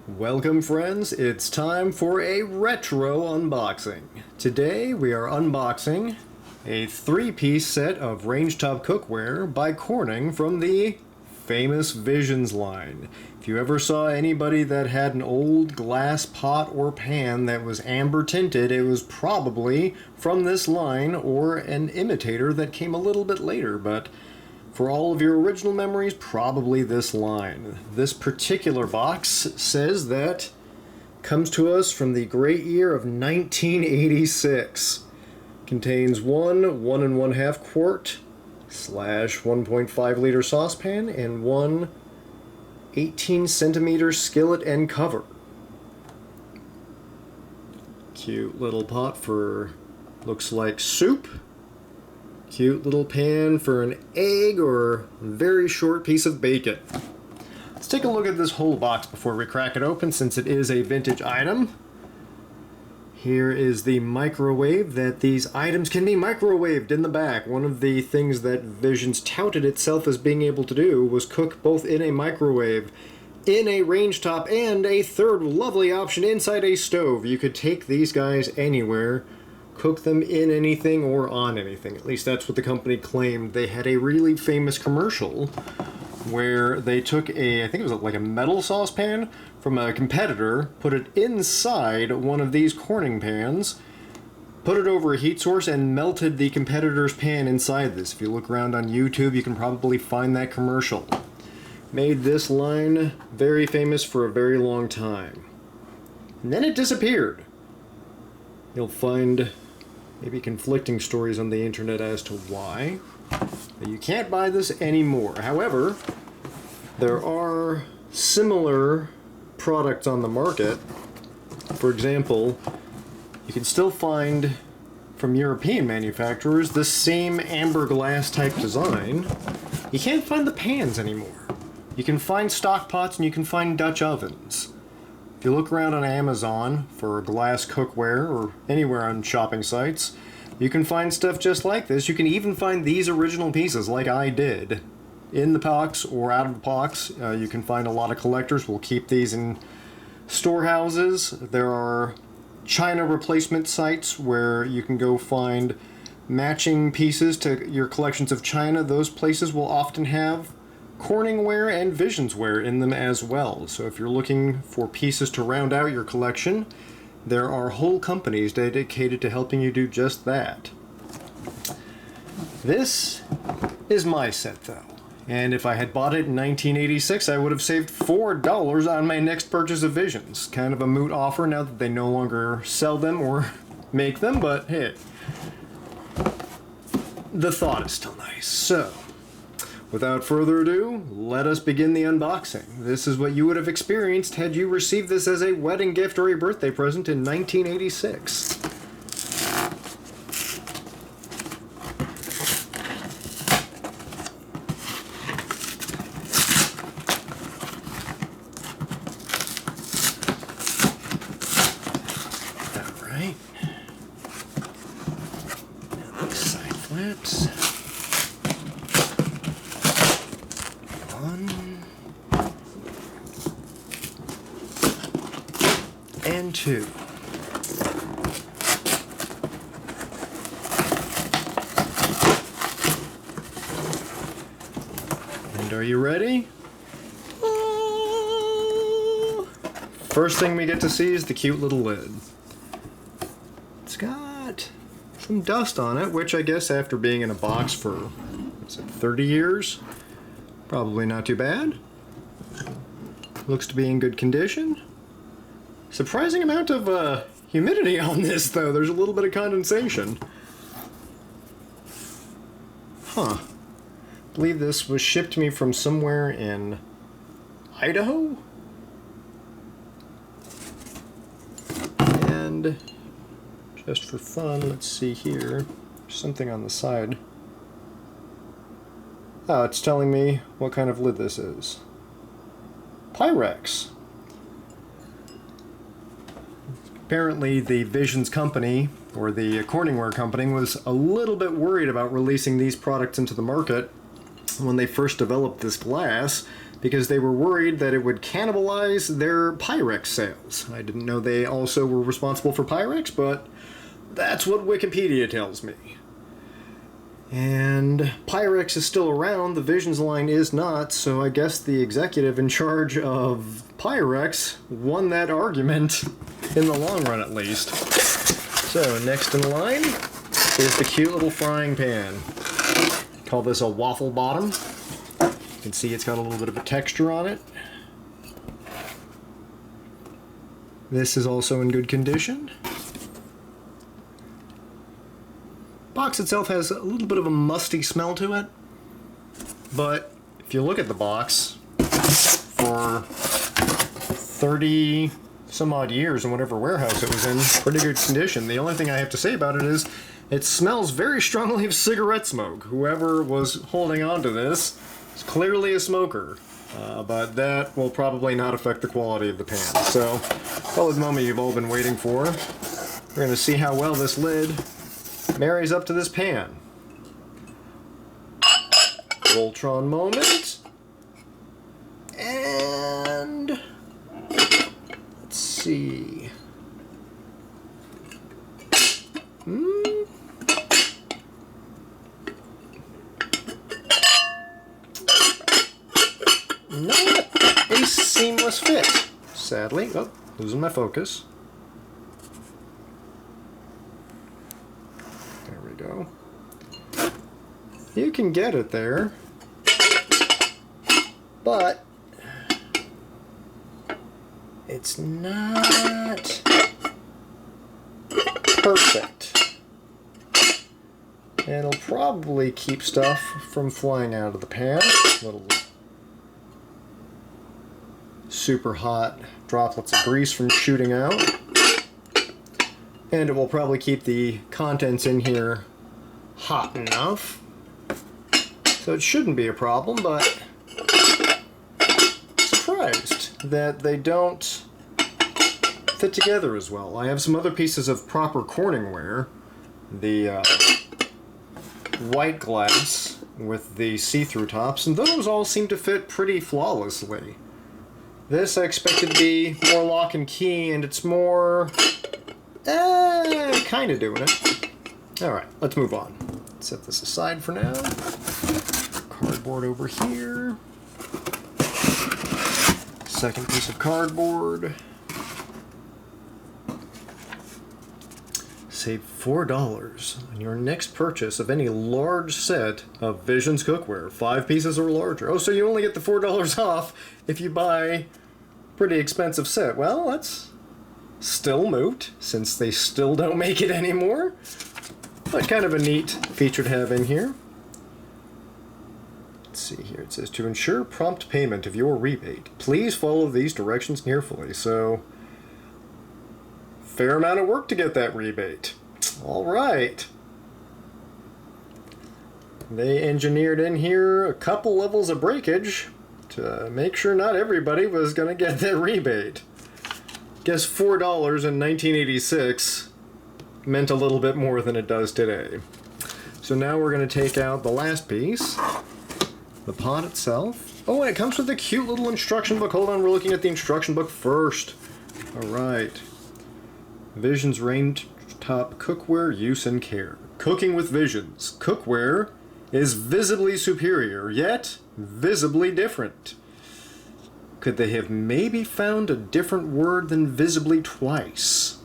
Welcome friends, it's time for a retro unboxing. Today we are unboxing a 3-piece set of range-top cookware by Corning from the famous Visions line. If you ever saw anybody that had an old glass pot or pan that was amber tinted, it was probably from this line or an imitator that came a little bit later, but for all of your original memories, probably this line. This particular box says that comes to us from the great year of 1986. Contains one 1.5 quart / 1.5 liter saucepan and one 18 centimeter skillet and cover. Cute little pot for, looks like soup. Cute little pan for an egg or a very short piece of bacon. Let's take a look at this whole box before we crack it open, since it is a vintage item. Here is the microwave, that these items can be microwaved in the back. One of the things that Visions touted itself as being able to do was cook both in a microwave, in a range top, and a third lovely option inside a stove. You could take these guys anywhere, cook them in anything or on anything. At least that's what the company claimed. They had a really famous commercial where they took I think it was like a metal saucepan from a competitor, put it inside one of these Corning pans, put it over a heat source, and melted the competitor's pan inside this. If you look around on YouTube, you can probably find that commercial. Made this line very famous for a very long time. And then it disappeared. You'll find maybe conflicting stories on the internet as to why. But you can't buy this anymore. However, there are similar products on the market. For example, you can still find from European manufacturers the same amber glass type design. You can't find the pans anymore. You can find stock pots and you can find Dutch ovens. If you look around on Amazon for glass cookware or anywhere on shopping sites, you can find stuff just like this. You can even find these original pieces like I did in the box or out of the box. You can find a lot of collectors will keep these in storehouses. There are China replacement sites where you can go find matching pieces to your collections of China. Those places will often have Corningware and Visionsware in them as well. So if you're looking for pieces to round out your collection, there are whole companies dedicated to helping you do just that. This is my set though, and if I had bought it in 1986, I would have saved $4 on my next purchase of Visions. Kind of a moot offer now that they no longer sell them or make them, but hey, the thought is still nice. So, without further ado, let us begin the unboxing. This is what you would have experienced had you received this as a wedding gift or a birthday present in 1986. All right. Now these side flaps. And 2. And are you ready? First thing we get to see is the cute little lid. It's got some dust on it, which I guess after being in a box for, what's it, 30 years? Probably not too bad. Looks to be in good condition. Surprising amount of humidity on this, though. There's a little bit of condensation. Huh. I believe this was shipped to me from somewhere in Idaho? And just for fun, let's see here. There's something on the side. Oh, it's telling me what kind of lid this is. Pyrex. Apparently the Visions company, or the Corningware company, was a little bit worried about releasing these products into the market when they first developed this glass, because they were worried that it would cannibalize their Pyrex sales. I didn't know they also were responsible for Pyrex, but that's what Wikipedia tells me. And Pyrex is still around, the Visions line is not, so I guess the executive in charge of Pyrex won that argument, in the long run at least. So, next in line is the cute little frying pan. Call this a waffle bottom. You can see it's got a little bit of a texture on it. This is also in good condition. Box itself has a little bit of a musty smell to it, but if you look at the box, for 30 some odd years in whatever warehouse it was in, pretty good condition. The only thing I have to say about it is it smells very strongly of cigarette smoke. Whoever was holding on to this is clearly a smoker, but that will probably not affect the quality of the pan. So, probably the moment you've all been waiting for. We're going to see how well this lid marries up to this pan. Voltron moment. And let's see. Not a seamless fit, sadly. Oh, losing my focus. There we go. You can get it there, but it's not perfect. It'll probably keep stuff from flying out of the pan. Little super hot droplets of grease from shooting out. And it will probably keep the contents in here hot enough. So it shouldn't be a problem, but surprised that they don't fit together as well. I have some other pieces of proper Corningware. The white glass with the see-through tops, and those all seem to fit pretty flawlessly. This I expected to be more lock and key, and it's more kind of doing it. Alright, let's move on. Set this aside for now. Cardboard over here. Second piece of cardboard. Save $4 on your next purchase of any large set of Visions Cookware, 5 pieces or larger. Oh, so you only get the $4 off if you buy a pretty expensive set. Well, that's still moot, since they still don't make it anymore. But kind of a neat feature to have in here. Let's see here. It says, to ensure prompt payment of your rebate, please follow these directions carefully. So, fair amount of work to get that rebate. All right. They engineered in here a couple levels of breakage to make sure not everybody was going to get that rebate. Guess $4 in 1986 meant a little bit more than it does today. So now we're going to take out the last piece, the pot itself. Oh, and it comes with a cute little instruction book. Hold on, we're looking at the instruction book first. All right. Visions Range Top Cookware Use and Care. Cooking with Visions. Cookware is visibly superior, yet visibly different. Could they have maybe found a different word than visibly twice?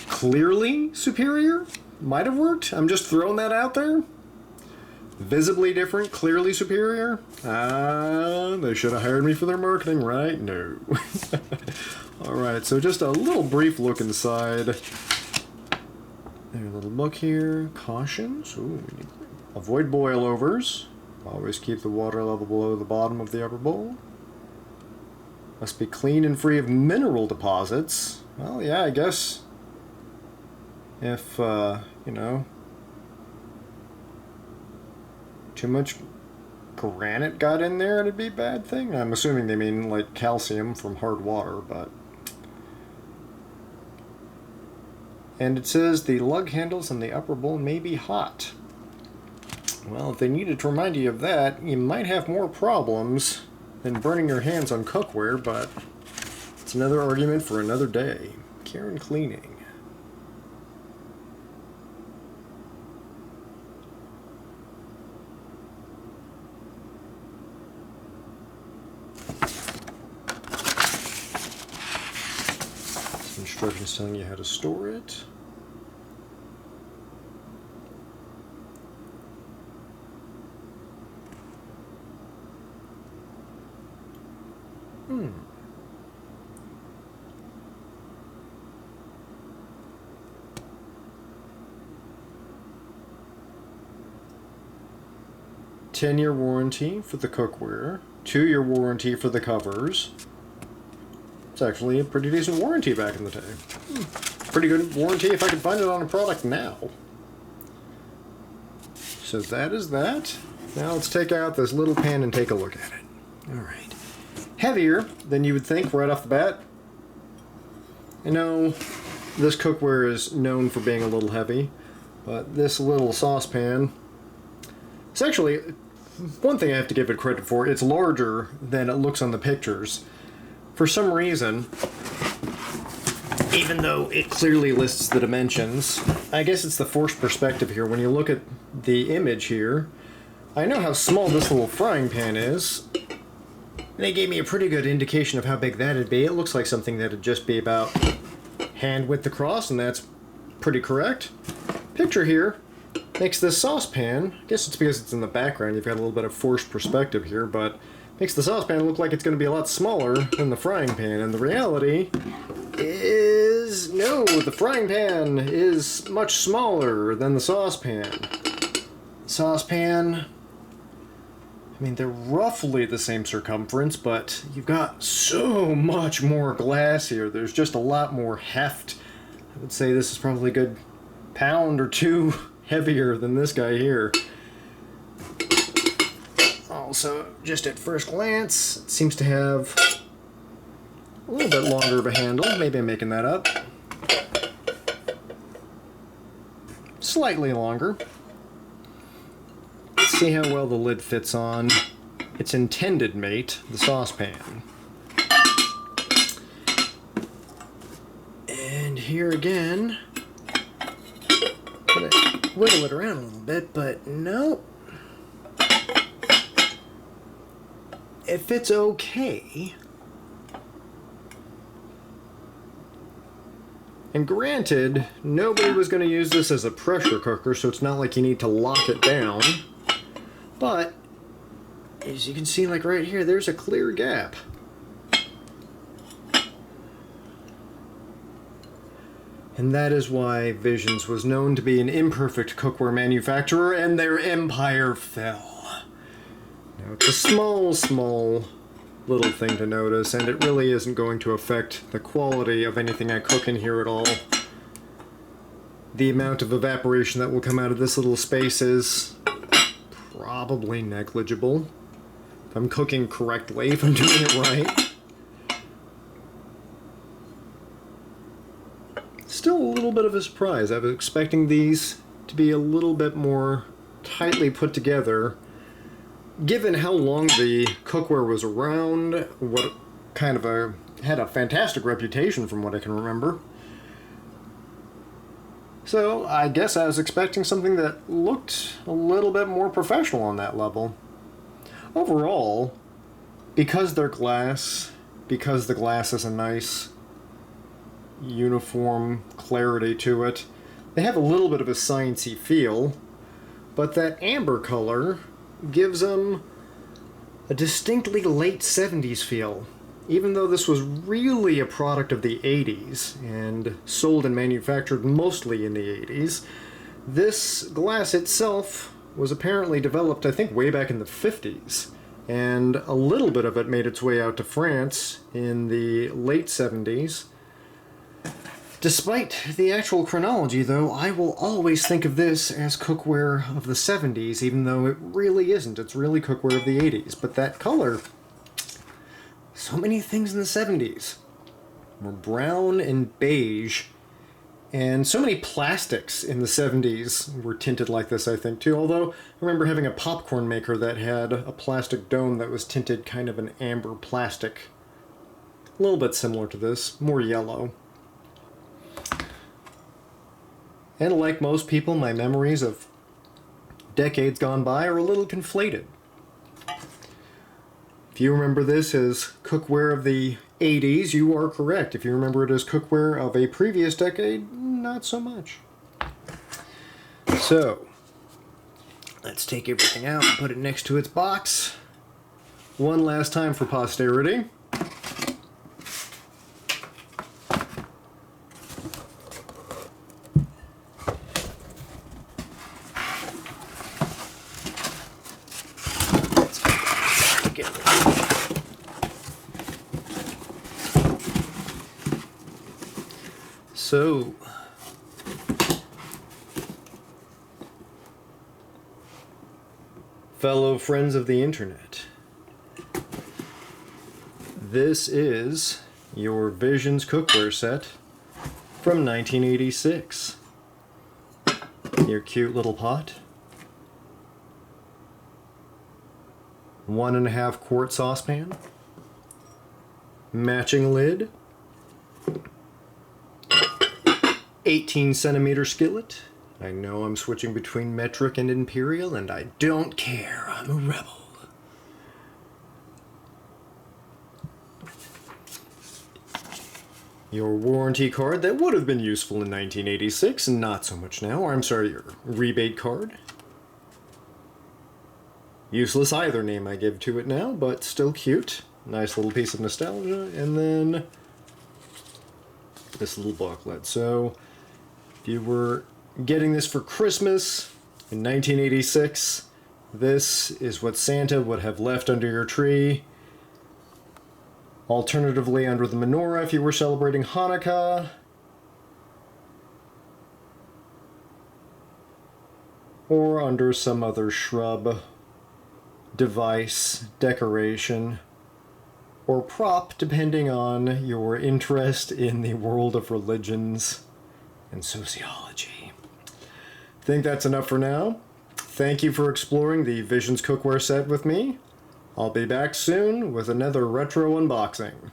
Clearly superior? Might have worked. I'm just throwing that out there. Visibly different, clearly superior? They should have hired me for their marketing, right? No. Alright, so just a little brief look inside. There's a little book here. Cautions. Ooh, avoid boilovers. Always keep the water level below the bottom of the upper bowl. Must be clean and free of mineral deposits. Well, yeah, I guess if, you know, too much granite got in there, it'd be a bad thing. I'm assuming they mean like calcium from hard water, but And it says the lug handles in the upper bowl may be hot. Well, if they needed to remind you of that, you might have more problems than burning your hands on cookware, but it's another argument for another day. Care and cleaning. Some instructions telling you how to store it. Hmm. 10-year warranty for the cookware, 2-year warranty for the covers. It's actually a pretty decent warranty back in the day. Pretty good warranty if I could find it on a product now. So that is that. Now let's take out this little pan and take a look at it. Alright. Heavier than you would think right off the bat. I know this cookware is known for being a little heavy, but this little saucepan, it's actually, one thing I have to give it credit for, it's larger than it looks on the pictures. For some reason, even though it clearly lists the dimensions, I guess it's the forced perspective here. When you look at the image here, I know how small this little frying pan is. They gave me a pretty good indication of how big that'd be. It looks like something that'd just be about hand width across, and that's pretty correct. Picture here makes this saucepan, I guess it's because it's in the background, you've got a little bit of forced perspective here, but makes the saucepan look like it's going to be a lot smaller than the frying pan, and the reality is, no, the frying pan is much smaller than the saucepan. Saucepan, I mean, they're roughly the same circumference, but you've got so much more glass here. There's just a lot more heft. I would say this is probably a good pound or two heavier than this guy here. Also, just at first glance, it seems to have a little bit longer of a handle. Maybe I'm making that up. Slightly longer. Let's see how well the lid fits on its intended mate, the saucepan. And here again, I'm gonna wiggle it around a little bit, but nope. It fits okay. And granted, nobody was going to use this as a pressure cooker, so it's not like you need to lock it down. But, as you can see, like right here, there's a clear gap. And that is why Visions was known to be an imperfect cookware manufacturer, and their empire fell. Now, it's a small little thing to notice, and it really isn't going to affect the quality of anything I cook in here at all. The amount of evaporation that will come out of this little space is probably negligible. If I'm cooking correctly, if I'm doing it right. Still a little bit of a surprise. I was expecting these to be a little bit more tightly put together. Given how long the cookware was around, what kind of had a fantastic reputation from what I can remember. So I guess I was expecting something that looked a little bit more professional on that level. Overall, because they're glass, because the glass has a nice uniform clarity to it, they have a little bit of a sciencey feel, but that amber color gives them a distinctly late 70s feel. Even though this was really a product of the 80s and sold and manufactured mostly in the 80s, this glass itself was apparently developed, I think, way back in the 50s. And a little bit of it made its way out to France in the late 70s. Despite the actual chronology, though, I will always think of this as cookware of the 70s, even though it really isn't. It's really cookware of the 80s. But that color, so many things in the 70s were brown and beige, And so many plastics in the 70s were tinted like this, I think, too. Although I remember having a popcorn maker that had a plastic dome that was tinted kind of an amber plastic. A little bit similar to this, more yellow. And like most people, my memories of decades gone by are a little conflated. If you remember this as cookware of the 80s, you are correct. If you remember it as cookware of a previous decade, not so much. So, let's take everything out and put it next to its box. One last time for posterity. So, fellow friends of the internet, this is your Visions Cookware set from 1986. Your cute little pot. 1.5 quart saucepan. Matching lid. 18 centimeter skillet. I know I'm switching between metric and imperial, and I don't care. I'm a rebel. Your warranty card that would have been useful in 1986, and not so much now. Or I'm sorry, your rebate card. Useless either name I give to it now, but still cute. Nice little piece of nostalgia. And then this little booklet. So, if you were getting this for Christmas in 1986, this is what Santa would have left under your tree. Alternatively, under the menorah if you were celebrating Hanukkah. Or under some other shrub, device, decoration, or prop, depending on your interest in the world of religions and sociology. I think that's enough for now. Thank you for exploring the Visions Cookware set with me. I'll be back soon with another retro unboxing.